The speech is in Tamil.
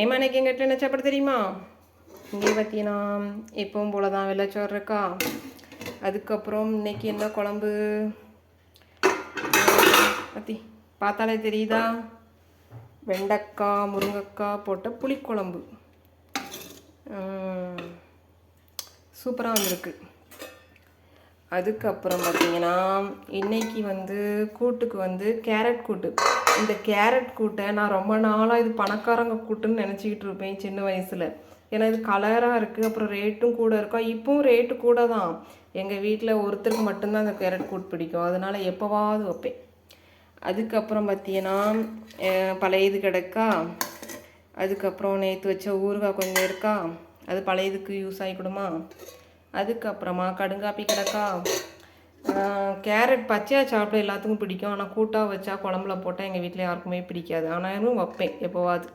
ஏமா இன்னைக்கு எங்கள் வீட்டில் என்ன சாப்பாடு தெரியுமா? இங்கே பார்த்தீங்கன்னா எப்பவும் போல தான் வெள்ளைச்சோறு இருக்கா. அதுக்கப்புறம் இன்னைக்கு என்ன குழம்பு பற்றி பார்த்தாலே தெரியுதா? வெண்டைக்காய் முருங்கைக்காய் போட்ட புளிக்குழம்பு சூப்பராக வந்திருக்கு. அதுக்கப்புறம் பார்த்தீங்கன்னா இன்றைக்கி கூட்டுக்கு கேரட் கூட்டு. இந்த கேரட் கூட்டை நான் ரொம்ப நாளாக இது பணக்காரங்க கூட்டுன்னு நினச்சிக்கிட்டு இருப்பேன் சின்ன வயசில். ஏன்னா இது கலராக இருக்குது, அப்புறம் ரேட்டும் கூட இருக்கா. இப்போவும் ரேட்டு கூட தான். எங்கள் வீட்டில் ஒருத்தருக்கு மட்டும்தான் அந்த கேரட் கூட்டு பிடிக்கும், அதனால் எப்போவாவது வைப்பேன். அதுக்கப்புறம் பார்த்தீங்கன்னா பழையது கிடக்கா. அதுக்கப்புறம் நேற்று வச்ச ஊறுகாய் கொஞ்சம் இருக்கா, அது பழையதுக்கு யூஸ் ஆகிக்கிடுமா. அதுக்கப்புறமா கடுங்காப்பி கிடக்கா. கேரட் பச்சையாக சாப்பிட எல்லாத்துக்கும் பிடிக்கும், ஆனால் கூட்டாக வச்சா குழம்புல போட்டால் எங்கள் வீட்டில் யாருக்குமே பிடிக்காது. ஆனாலும் வைப்பேன் எப்போவாது.